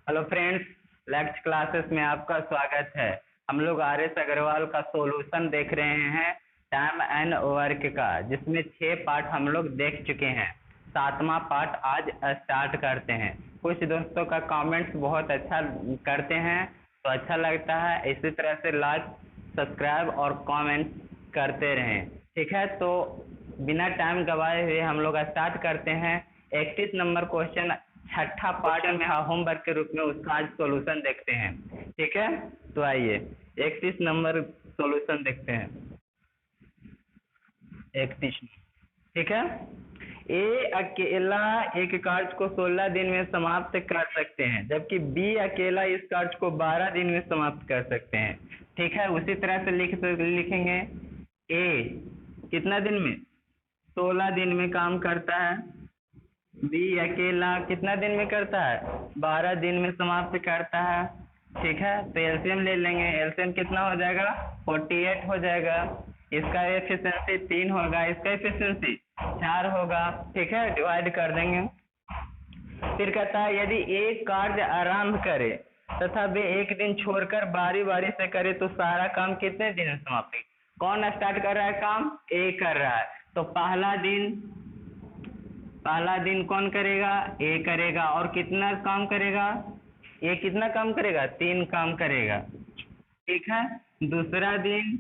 Hello friends, लेक्च classes में आपका स्वागत है। हम लोग आर.एस. अग्रवाल का सॉल्यूशन देख रहे हैं टाइम एंड वर्क का, जिसमें 6 पार्ट हम लोग देख चुके हैं। 7वां पार्ट आज स्टार्ट करते हैं। कुछ दोस्तों का कमेंट्स बहुत अच्छा करते हैं तो अच्छा लगता है। इसी तरह से लाइक, सब्सक्राइब और कमेंट करते रहें, ठीक है। तो बिना टाइम गवाए हुए हम लोग स्टार्ट करते हैं। 31 नंबर क्वेश्चन छठा पार्ट में होमवर्क के रूप में उसका आज सॉल्यूशन देखते हैं, ठीक है। तो आइए 31 नंबर सॉल्यूशन देखते हैं। 31, ठीक है। ए अकेला एक कार्य को 16 दिन में समाप्त कर सकते हैं, जबकि बी अकेला इस कार्य को 12 दिन में समाप्त कर सकते हैं, ठीक है। उसी तरह से लिखेंगे ए कितना दिन में, 16 दिन में काम करता है। बी अकेला कितना दिन में करता है, 12 दिन में समाप्त करता है, ठीक है। तो एलसीएम ले लेंगे। एलसीएम कितना हो जाएगा, 48 हो जाएगा। इसका एफिशिएंसी 3 होगा, इसका एफिशिएंसी 4 होगा, ठीक है। डिवाइड कर देंगे। फिर कहता है यदि एक कार्य आरंभ करे तथा वे एक दिन छोड़कर बारी बारी से करे तो सारा काम कितने दिन में समाप्त होगा। कौन स्टार्ट कर रहा है काम, ए कर रहा है। तो पहला दिन कौन करेगा, ए करेगा। और कितना काम करेगा, ए कितना काम करेगा, 3 काम करेगा, ठीक है। दूसरा दिन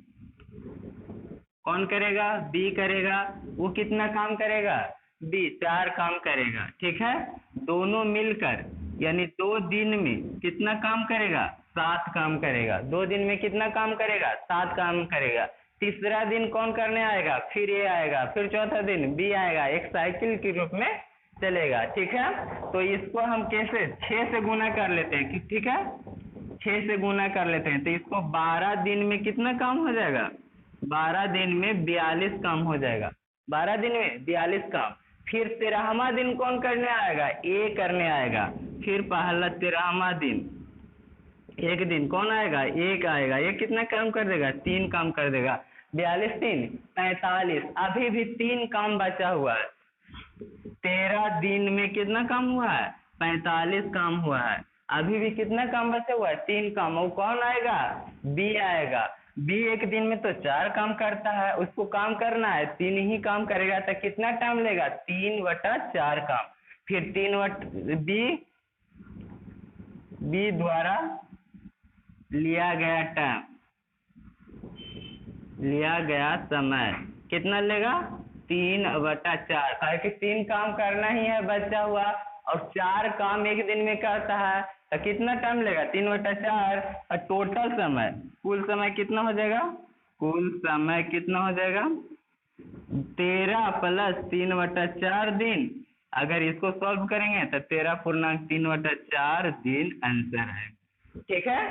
कौन करेगा, बी करेगा। वो कितना काम करेगा, बी 4 काम करेगा, ठीक है। दोनों मिलकर यानी 2 दिन में कितना काम करेगा, 7 काम करेगा। 2 दिन में कितना काम करेगा, 7 काम करेगा। तीसरा दिन कौन करने आएगा, फिर ये आएगा। फिर चौथा दिन बी आएगा। एक साइकिल के रूप में चलेगा, ठीक है। तो इसको हम कैसे 6 से गुना कर लेते हैं, ठीक है। 6 से गुना कर लेते हैं तो इसको 12 दिन में कितना काम हो जाएगा, 12 दिन में 42 काम हो जाएगा। 12 दिन में 42 काम। फिर 13वां दिन कौन करने आएगा, ए करने आएगा। फिर पहला 13वां दिन एक दिन कौन आएगा, एक आएगा। ये कितना काम कर देगा, 3 काम कर देगा। 42 3 45। अभी भी 3 काम बचा हुआ है। 13 दिन में कितना काम हुआ है, 45 काम हुआ है। अभी भी कितना काम बचा हुआ है, 3 काम। वो कौन आएगा, बी आएगा। बी एक दिन में तो 4 काम करता है, उसको काम करना है 3 ही काम करेगा। तो कितना टाइम लेगा, 3/4 काम। फिर 3 बी द्वारा लिया गया टाइम, लिया गया समय कितना लेगा, 3/4। काहे कि 3 काम करना ही है बचा हुआ और 4 काम एक दिन में करता है। तो कितना टाइम लेगा, 3/4। और टोटल समय, कुल समय कितना हो जाएगा, कुल समय कितना हो जाएगा, 13 + 3/4 दिन। अगर इसको सॉल्व करेंगे तो 13.3/4 दिन आंसर है, ठीक है।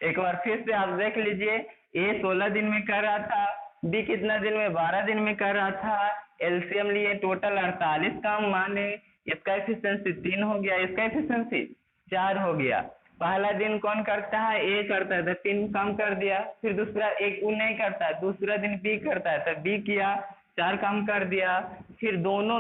एक बार फिर से आप देख लीजिए। ए 16 दिन में कर रहा था, बी कितना दिन में, 12 दिन में कर रहा था। एलसीएम लिए टोटल 48 काम माने। इसका एफिशिएंसी 3 हो गया, इसका एफिशिएंसी 4 हो गया। पहला दिन कौन करता है, ए करता है तो 3 काम कर दिया। फिर दूसरा एक वो नहीं करता है, दूसरा दिन बी करता है तो बी किया, 4 काम कर दिया। फिर दोनों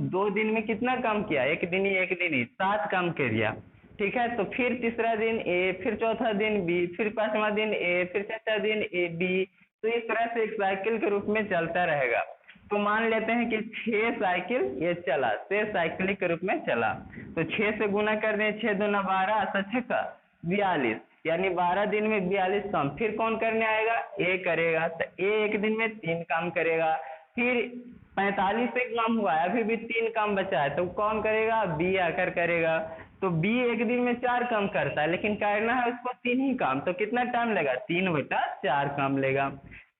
दो दिन में कितना काम किया, एक दिन ही 7 काम किया, ठीक है। तो फिर तीसरा दिन ए, फिर चौथा दिन बी, फिर 5वां दिन ए, फिर छठा दिन ए बी। तो इस तरह से एक साइकिल के रूप में चलता रहेगा। तो मान लेते हैं कि 6 साइकिल ये चला, 6 साइकिल के रूप में चला। तो 6 से गुना कर दें, 6 दूना 12, 6 42, यानी 12 दिन में 42 काम। फिर कौन करने आएगा, ए करेगा। तो ए एक दिन में 3 काम करेगा। फिर 45 से काम हुआ है, अभी भी 3 काम बचा है, तो कौन करेगा, बी आकर करेगा। तो बी एक दिन में 4 काम करता है, लेकिन करना है उसको 3 ही काम। तो कितना टाइम लेगा, 3/4 काम लेगा,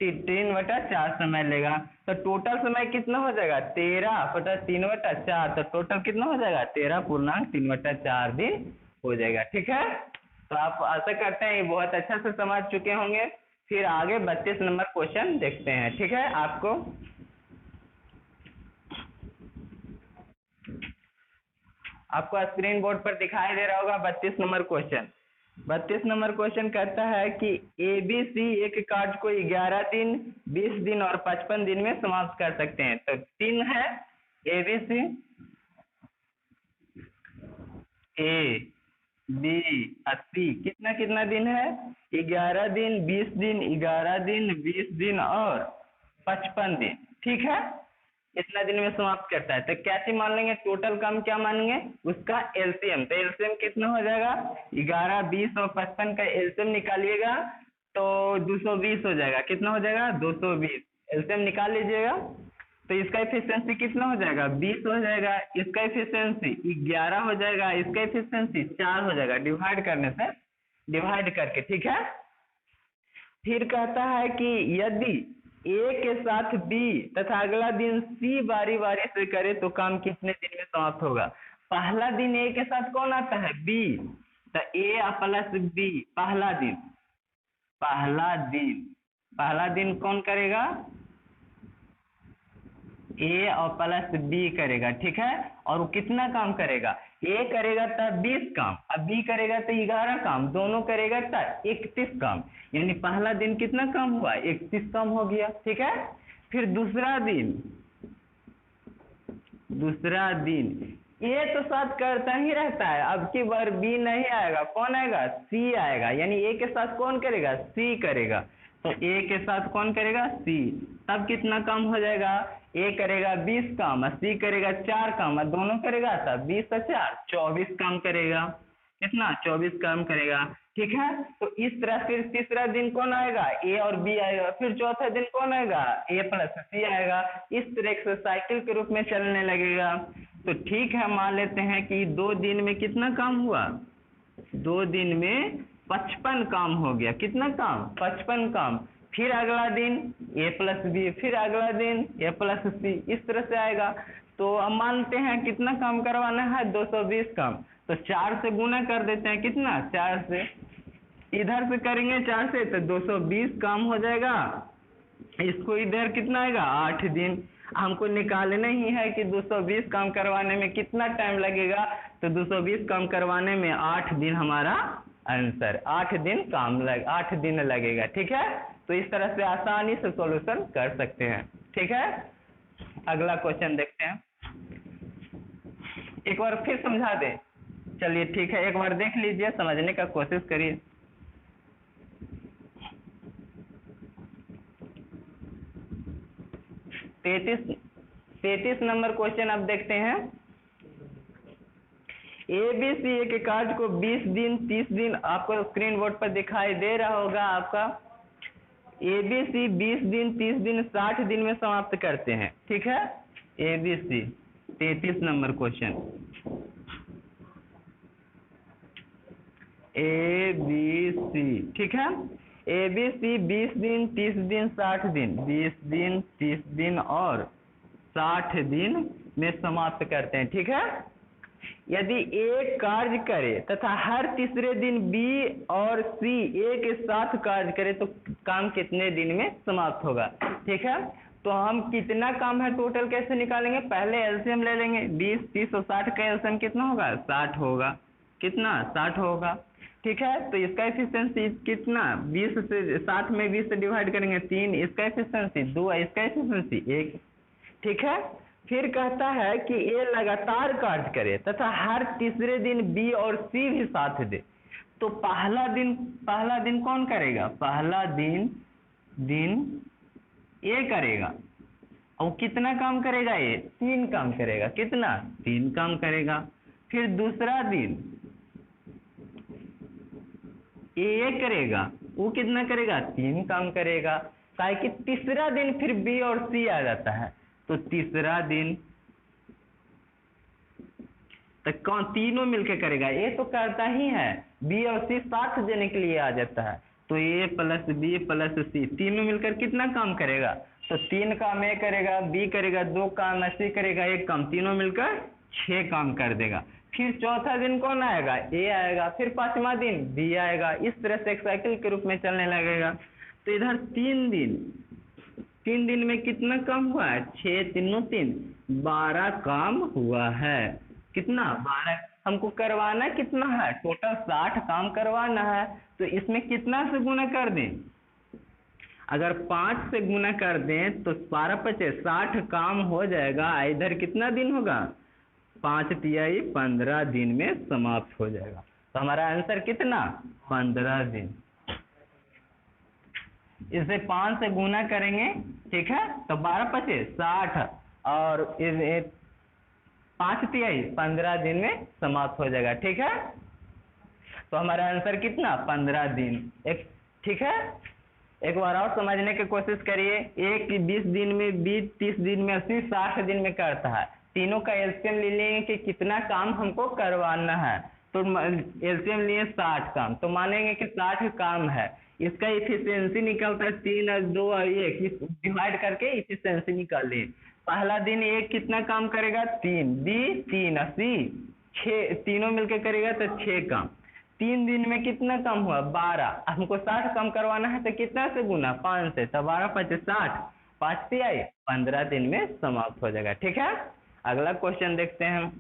3/4 समय लेगा। तो टोटल समय कितना हो जाएगा, 13/3/4। तो टोटल कितना हो जाएगा, 13.3/4 दिन हो जाएगा, ठीक है। तो आप आशा करते हैं बहुत अच्छा से समझ चुके होंगे। फिर आगे 32 नंबर क्वेश्चन देखते हैं, ठीक है। आपको स्क्रीन बोर्ड पर दिखाई दे रहा होगा 32 नंबर क्वेश्चन। 32 नंबर क्वेश्चन कहता है कि एबीसी एक कार्य को 11 दिन, 20 दिन और 55 दिन में समाप्त कर सकते हैं। तो 3 है एबीसी, ए बी 80, कितना कितना दिन है? 11 दिन, 20 दिन, 11 दिन, 20 दिन और 55 दिन, ठीक है। इतना दिन में समाप्त करता है। तो कैसे मान लेंगे? टोटल काम क्या मानेंगे? उसका एलसीएम। तो एलसीएम कितना हो जाएगा? 11, 20 और 55 का एलसीएम निकालिएगा तो 220 हो जाएगा। कितना हो जाएगा? 220। एलसीएम निकाल लीजिएगा तो इसका एफिशिएंसी कितना हो जाएगा? 20 हो जाएगा। इसका एफिशिएंसी 11 हो जाएगा। इसका एफिशिएंसी 4 हो जाएगा, डिवाइड करने से, डिवाइड करके, ठीक है। फिर कहता है कि यदि ए के साथ बी तथा अगला दिन सी बारी बारी से करे तो काम कितने दिन में समाप्त होगा? पहला दिन ए के साथ कौन आता है? बी। तो ए प्लस बी पहला दिन, पहला दिन, पहला दिन कौन करेगा? ए और प्लस बी करेगा, ठीक है। और वो कितना काम करेगा? ए करेगा तब 20 काम, अब बी करेगा तो 11 काम, दोनों करेगा तब 31 काम। यानी पहला दिन कितना काम हुआ? 31 काम हो गया, ठीक है। फिर दूसरा दिन, दूसरा दिन ए तो साथ करता ही रहता है, अब की बार बी नहीं आएगा, कौन आएगा? सी आएगा। यानी ए के साथ कौन करेगा? सी करेगा। तो ए के साथ कौन करेगा? सी। तब कितना काम हो जाएगा? ए करेगा 20 काम, सी करेगा 4 काम, दोनों करेगा तब 20 और 4 24 काम करेगा। कितना? 24 काम करेगा, ठीक है। तो इस तरह फिर तीसरा दिन कौन आएगा? ए और बी आएगा। फिर चौथा दिन कौन आएगा? ए प्लस सी आएगा। इस तरह से साइकिल के रूप में चलने लगेगा। तो ठीक है, मान लेते हैं कि 2 दिन में कितना काम हुआ? 2 दिन में 55 काम हो गया। कितना काम? 55 काम। फिर अगला दिन ए प्लस बी, फिर अगला दिन ए प्लस सी, इस तरह से आएगा। तो अब मानते हैं कितना काम करवाना है? 220 काम। तो 4 से गुना कर देते हैं, कितना? 4 से, इधर से करेंगे 4 से तो 220 काम हो जाएगा। इसको इधर कितना आएगा? 8 दिन। हमको निकालना ही है कि 220 काम करवाने में कितना टाइम लगेगा। तो 220 काम करवाने में 8 दिन हमारा आंसर, 8 दिन 8 दिन लगेगा, ठीक है। तो इस तरह से आसानी से सॉल्यूशन कर सकते हैं, ठीक है। अगला क्वेश्चन देखते हैं। एक बार फिर समझा दें? चलिए ठीक है, एक बार देख लीजिए, समझने का कोशिश करिए। तैतीस नंबर क्वेश्चन अब देखते हैं। एबीसी एक कार्य को 20 दिन 30 दिन, आपको स्क्रीन बोर्ड पर दिखाई दे रहा होगा आपका। एबीसी 20 दिन 30 दिन 60 दिन में समाप्त करते हैं, ठीक है। एबीसी 33 नंबर क्वेश्चन, एबीसी, ठीक है। एबीसी 20 दिन 30 दिन 60 दिन, 20 दिन 30 दिन और 60 दिन में समाप्त करते हैं, ठीक है। यदि ए कार्य करे तथा हर तीसरे दिन बी और सी एक साथ कार्य करे तो काम कितने दिन में समाप्त होगा, ठीक है। तो हम कितना काम है टोटल कैसे निकालेंगे? पहले एलसीएम ले लेंगे। 20 30 और 60 का एलसीएम कितना होगा? 60 होगा। कितना? 60 होगा, ठीक है। तो इसका एफिशिएंसी कितना? 20 से 60 में 20 से डिवाइड करेंगे 3, इसका एफिशिएंसी 2, इसका एफिशिएंसी 1, ठीक है। फिर कहता है कि ए लगातार कार्य करे तथा हर तीसरे दिन बी और सी भी साथ दे। तो पहला दिन कौन करेगा? पहला दिन ए करेगा। और कितना काम करेगा? ये 3 काम करेगा। कितना? 3 काम करेगा। फिर दूसरा दिन ए करेगा, वो कितना करेगा? 3 काम करेगा। काहे कि तीसरा दिन फिर बी और सी आ जाता है, तो तीसरा दिन तक कौन? तीनों मिलकर करेगा। ए तो करता ही है, बी और सी साथ देने के लिए आ जाता है। तो ए प्लस बी प्लस सी तीनों मिलकर कितना काम करेगा? तो 3 काम ए करेगा, बी करेगा 2 काम, सी करेगा 1 काम, तीनों मिलकर 6 काम कर देगा। फिर चौथा दिन कौन आएगा? ए आएगा। फिर 5वां दिन बी आएगा। इस तरह से एक साइकिल के रूप में चलने लगेगा। तो इधर 3 दिन में कितना काम हुआ है? 6 3 3 12 काम हुआ है। कितना? 12। हमको करवाना कितना है? टोटल 60 काम करवाना है। तो इसमें कितना से गुना कर दें? अगर 5 से गुना कर दें तो 12 5 60 काम हो जाएगा। इधर कितना दिन होगा? 5 तिहाई 15 दिन में समाप्त हो जाएगा। तो हमारा आंसर कितना, 15 दिन। इसे 5 से गुना करेंगे, ठीक है, तो 12 पचे 60 और 5 तिहाई 15 दिन में समाप्त हो जाएगा, ठीक है। तो हमारा आंसर कितना, 15 दिन। एक ठीक है, एक बार और समझने की कोशिश करिए। एक 20 दिन में, 20 30 दिन में, 80 60 दिन में करता है। तीनों का एलसीएम ले लेंगे कि कितना काम हमको करवाना है, तो एलसीएम लिए 60 काम, तो मानेंगे कि 60 काम है। इसका इफिशियंसी निकलता है 3 और 2 और 1, डिवाइड करके इफिशियंसी निकाल लिए। पहला दिन एक कितना काम करेगा, 3 3 80 6, तीनों मिलकर करेगा तो 6 काम। 3 दिन में कितना काम हुआ, 12। हमको 60 काम करवाना है तो कितना से गुना, 5 से, तो 12 5 60, 5 तिहाई 15 दिन में समाप्त हो जाएगा, ठीक है। अगला क्वेश्चन देखते हैं हम।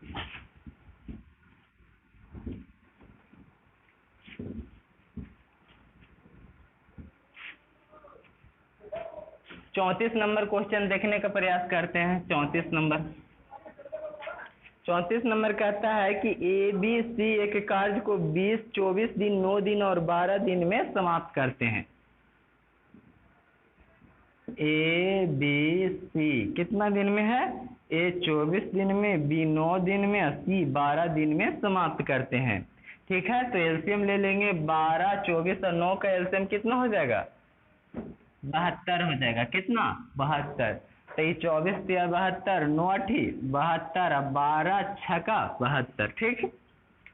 34 नंबर क्वेश्चन देखने का प्रयास करते हैं। 34 नंबर कहता है कि ए बी सी एक कार्य को 20 24 दिन 9 दिन और 12 दिन में समाप्त करते हैं। ए बी सी कितना दिन में है, ए 24 दिन में, बी 9 दिन में, सी 12 दिन में समाप्त करते हैं, ठीक है। तो एलसीएम ले लेंगे, 12 24 और 9 का एलसीएम कितना हो जाएगा, 72 हो जाएगा। कितना, 72। तो ये 24 तिया 72, 9 8 72, 12 छका 72, ठीक।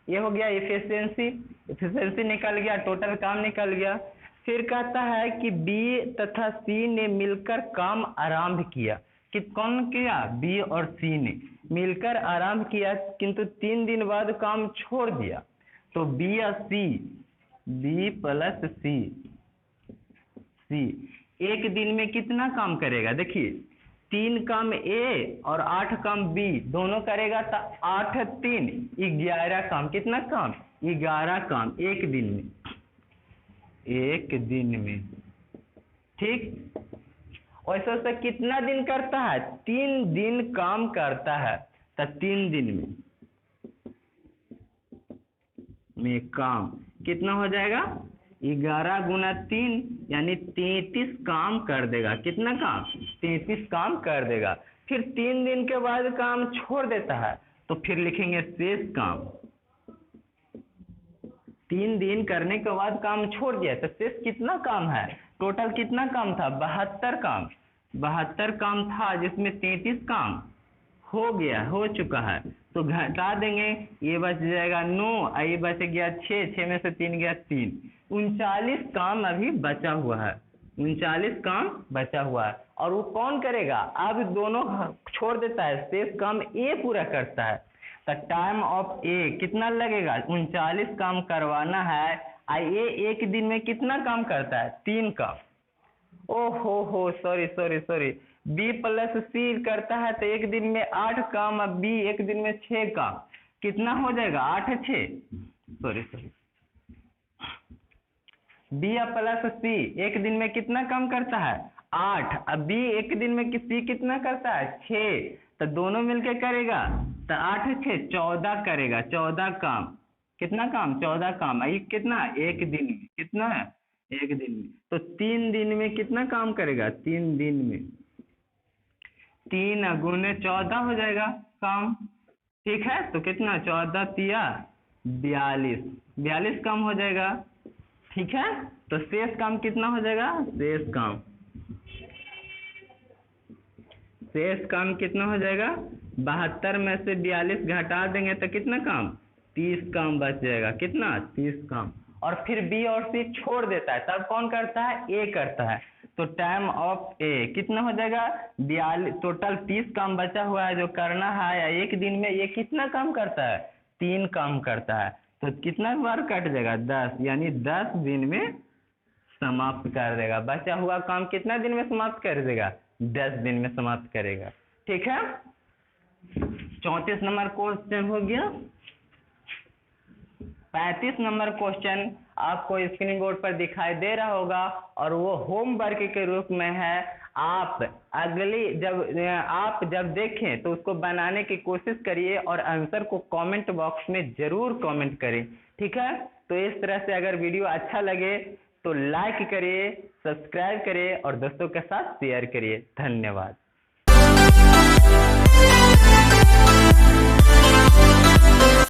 ये हो गया इफिशियंसी निकल गया, टोटल काम निकल गया। फिर कहता है कि बी तथा सी ने मिलकर काम आरंभ किया। कि कौन किया, बी और सी ने मिलकर आरंभ किया, किंतु 3 दिन बाद काम छोड़ दिया। तो बी और सी, बी प्लस सी, सी एक दिन में कितना काम करेगा, देखिए 3 काम ए और 8 काम बी दोनों करेगा, तो 8 3 11 काम। कितना काम, 11 काम एक दिन में, एक दिन में, ठीक। वैसे वैसे कितना दिन करता है, 3 दिन काम करता है, तो 3 दिन में काम कितना हो जाएगा, 11 गुना 3 यानी 33 काम कर देगा। कितना काम, 33 काम कर देगा। फिर 3 दिन के बाद काम छोड़ देता है, तो फिर लिखेंगे शेष काम। 3 दिन करने के बाद काम छोड़ दिया, तो शेष कितना काम है, टोटल कितना काम था, 72 काम। 72 काम था, जिसमें 33 काम हो गया, हो चुका है, तो घटा देंगे, ये बच जाएगा 9, ये बच गया 6, 6 में से 3 गया 3, 39 काम अभी बचा हुआ है। 39 काम बचा हुआ है, और वो कौन करेगा, अब दोनों छोड़ देता है, शेष काम ए पूरा करता है। तो टाइम ऑफ ए कितना लगेगा, 39 काम करवाना है। ये एक दिन में कितना काम करता है, 3 काम। हो सॉरी, बी प्लस सी करता है तो एक दिन में 8 काम, अब बी एक दिन में 6 काम। कितना हो जाएगा, 8 6, सॉरी, बी प्लस सी एक दिन में कितना काम करता है, 8। अब बी एक दिन में सी कितना करता है, 6, तो दोनों मिलके करेगा, तो 8 6 14 करेगा, 14 काम। कितना काम, 14 काम। ये कितना, एक दिन में, कितना है, एक दिन में। तो 3 दिन में कितना काम करेगा, 3 दिन में 3 गुने 14 हो जाएगा काम, ठीक है। तो कितना, 14 तिया 42, 42 काम हो जाएगा, ठीक है। तो शेष काम कितना हो जाएगा, शेष काम कितना हो जाएगा, 72 में से 42 घटा देंगे तो कितना काम, 30 काम बच जाएगा। कितना, 30 काम। और फिर बी और सी छोड़ देता है, तब कौन करता है, ए करता है। तो टाइम ऑफ ए कितना हो जाएगा, 42, टोटल 30 काम बचा हुआ है जो करना है। एक दिन में ये कितना काम करता है, 3 काम करता है, तो कितना बार कट जाएगा, 10, यानी 10 दिन में समाप्त कर देगा। बचा हुआ काम कितना दिन में समाप्त कर देगा, 10 दिन में समाप्त करेगा, ठीक है। 34 नंबर क्वेश्चन हो गया। 35 नंबर क्वेश्चन आपको स्क्रीन बोर्ड पर दिखाई दे रहा होगा, और वो होमवर्क के रूप में है। आप जब देखें तो उसको बनाने की कोशिश करिए, और आंसर को कमेंट बॉक्स में जरूर कमेंट करें, ठीक है, तो इस तरह से अगर वीडियो अच्छा लगे तो लाइक करिए, सब्सक्राइब करिए और दोस्तों के साथ शेयर करिए। धन्यवाद।